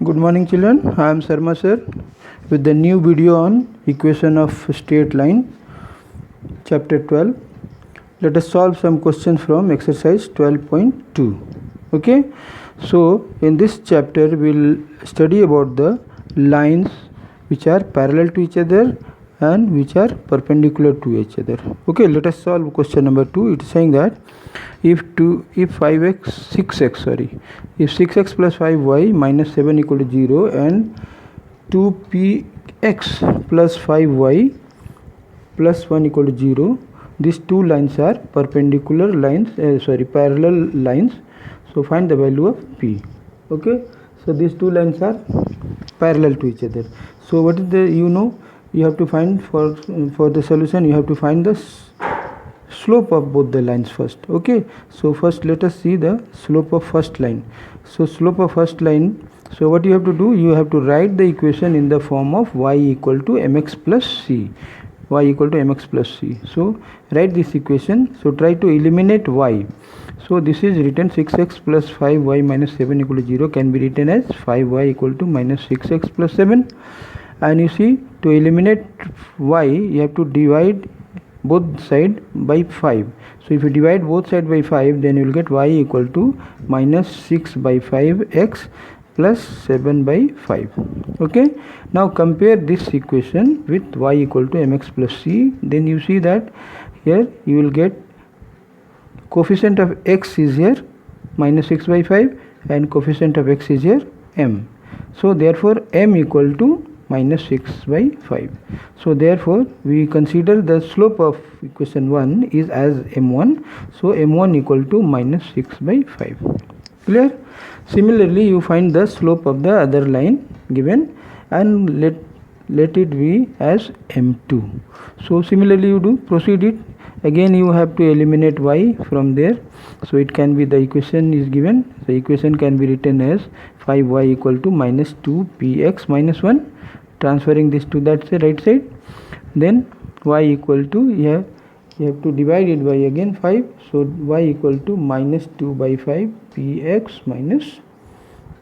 Good morning children, I am Sarma sir with the new video on equation of straight line, chapter 12. Let us solve some questions from exercise 12.2. Okay, so in this chapter we will study about the lines which are parallel to each other and which are perpendicular to each other. Okay, let us solve question number 2. It is saying that if 6x plus 5y minus 7 equal to 0 and 2px plus 5y plus 1 equal to 0, these two lines are parallel lines. So find the value of p. Okay, so these two lines are parallel to each other. So what is the, you have to find for the solution, you have to find the slope of both the lines first. Okay, so first let us see the slope of first line. So slope of first line, so what you have to do, you have to write the equation in the form of y equal to mx plus c. Y equal to mx plus c. So write this equation. So try to eliminate y. So this is written 6x plus 5y minus 7 equal to 0 can be written as 5y equal to minus 6x plus 7. And you see, to eliminate y, you have to divide both side by 5. So if you divide both side by 5, then you will get y equal to minus 6 by 5x plus 7 by 5. Okay, now compare this equation with y equal to mx plus c. Then you see that here you will get coefficient of x is here minus 6 by 5 and coefficient of x is here m. So therefore m equal to minus 6 by 5. So therefore we consider the slope of equation 1 is as m1. So m1 equal to minus 6 by 5. Clear? Similarly, you find the slope of the other line given and let it be as m2. So similarly you do proceed it. Again you have to eliminate y from there. So it can be, the equation is given. The equation can be written as 5y equal to minus 2px minus 1. Transferring this to that right side, then y equal to, you have to divide it by again 5. So y equal to minus 2 by 5 px minus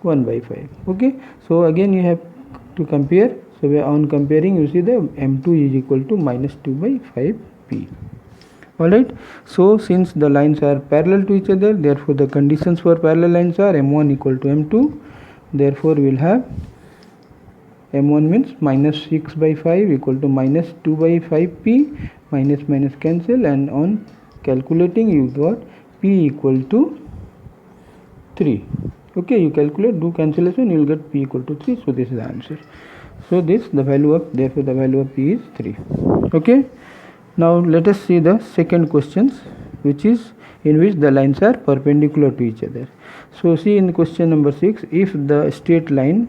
1 by 5. Okay, so again you have to compare. So on comparing, you see the m2 is equal to minus 2 by 5 p. Alright, so since the lines are parallel to each other, therefore the conditions for parallel lines are m1 equal to m2. Therefore we will have m1 means minus 6 by 5 equal to minus 2 by 5p, minus cancel, and on calculating you got p equal to 3. Okay, you calculate, do cancellation, you will get p equal to 3. So this is the answer. So this, the value of, therefore the value of p is 3. Okay, now let us see the second questions, which is in which the lines are perpendicular to each other. So see in question number 6, if the straight line,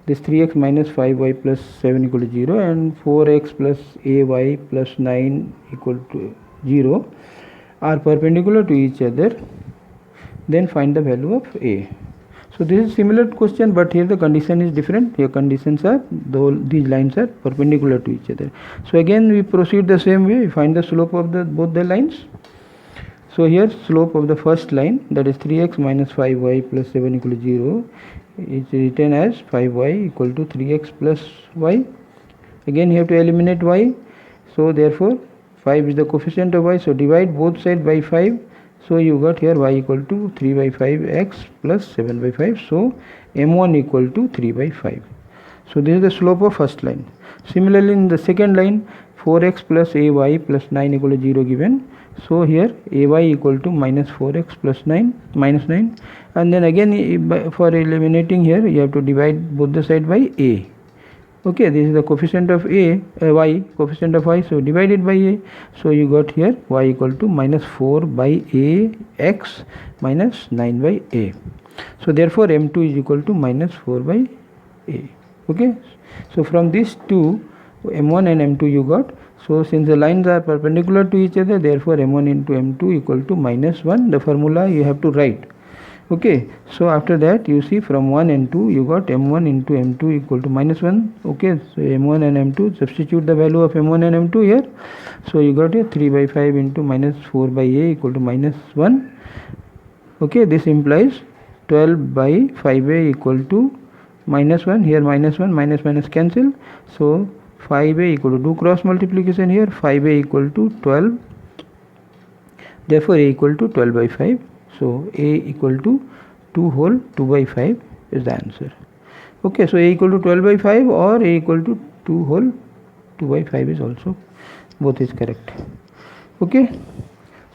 this 3x minus 5y plus 7 equal to 0 and 4x plus ay plus 9 equal to 0 are perpendicular to each other, then find the value of a. So this is similar question, but here the condition is different. Here conditions are, these lines are perpendicular to each other. So again we proceed the same way, we find the slope of both the lines. So here slope of the first line, that is 3x minus 5y plus 7 equal to 0, is written as 5y equal to 3x plus y. Again you have to eliminate y. So therefore 5 is the coefficient of y. So divide both sides by 5. So you got here y equal to 3 by 5x plus 7 by 5. So m1 equal to 3 by 5. So this is the slope of first line. Similarly in the second line, 4x plus ay plus 9 equal to 0 given. So here ay equal to minus 4x plus 9 minus 9, and then again for eliminating here you have to divide both the side by a. Okay, this is the coefficient of y, coefficient of y, so divided by a. So you got here y equal to minus 4 by a x minus 9 by a. So therefore m2 is equal to minus 4 by a. Okay, so from these two, m1 and m2 you got. So since the lines are perpendicular to each other, therefore m1 into m2 equal to minus 1. The formula you have to write. Okay, so after that you see from 1 and 2 you got m1 into m2 equal to minus 1. Okay, so m1 and m2, substitute the value of m1 and m2 here. So you got here 3 by 5 into minus 4 by a equal to minus 1. Okay, this implies 12 by 5a equal to minus 1, here minus 1, minus minus cancel, so 5a equal to, do cross multiplication here, 5a equal to 12, therefore a equal to 12 by 5, so a equal to 2 whole 2 by 5 is the answer. Okay, so a equal to 12 by 5 or a equal to 2 whole 2 by 5 is also, both is correct. Okay,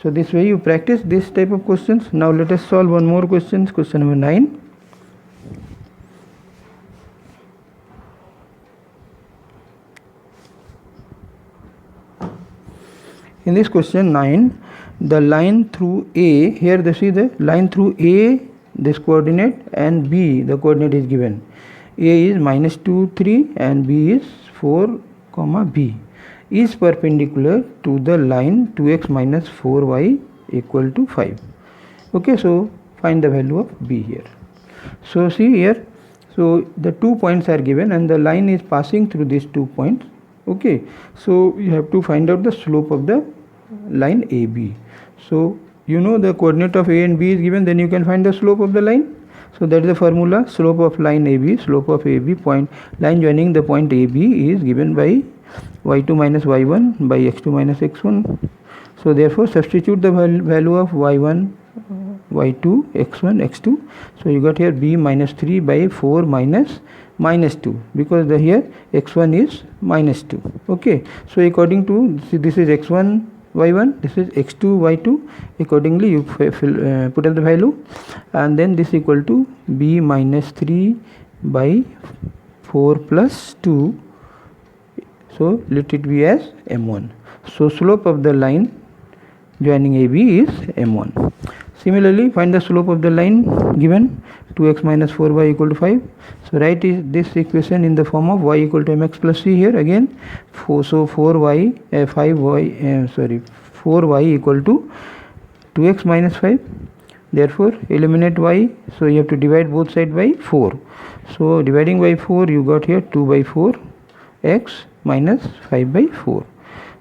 so this way you practice this type of questions. Now let us solve one more question, question number 9. In this question 9, the line through A, here they see the line through A, this coordinate, and B, the coordinate is given. A is minus 2, 3 and B is 4, B, is perpendicular to the line 2x minus 4y equal to 5. Okay, so find the value of B here. So see here, so the 2 points are given and the line is passing through these 2 points. Okay, so you have to find out the slope of the line AB. So you know the coordinate of A and B is given, then you can find the slope of the line. So that is the formula, slope of line AB, slope of AB point, line joining the point AB is given by y2 minus y1 by x2 minus x1. So therefore substitute the value of y1, y2, x1, x2. So you got here b minus 3 by 4 minus 2, because the here x1 is minus 2. Okay, so according to this is x1 y1, this is x2 y2, accordingly you put up the value, and then this equal to b minus 3 by 4 plus 2, so let it be as m1. So slope of the line joining AB is m1. Similarly, find the slope of the line given 2x minus 4y equal to 5. So write this equation in the form of y equal to mx plus c here again. So 4y equal to 2x minus 5. Therefore eliminate y, so you have to divide both sides by 4. So dividing by 4 you got here 2 by 4 x minus 5 by 4.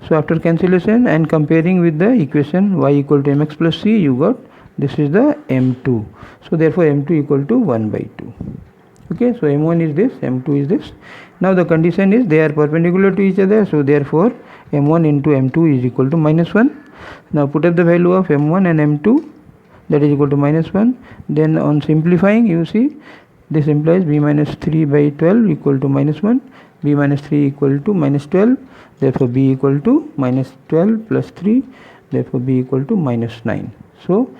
So after cancellation and comparing with the equation y equal to mx plus c, you got this is the m2. So therefore m2 equal to 1 by 2. Okay, so m1 is this, m2 is this. Now the condition is they are perpendicular to each other, so therefore m1 into m2 is equal to minus 1. Now put up the value of m1 and m2, that is equal to minus 1. Then on simplifying, you see this implies b minus 3 by 12 equal to minus 1, b minus 3 equal to minus 12, therefore b equal to minus 12 plus 3, therefore b equal to minus 9. So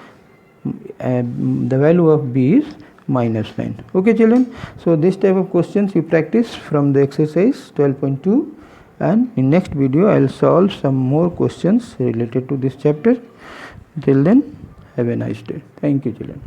the value of b is minus 9. Okay children, so this type of questions you practice from the exercise 12.2, and in next video I will solve some more questions related to this chapter. Till then, have a nice day. Thank you children.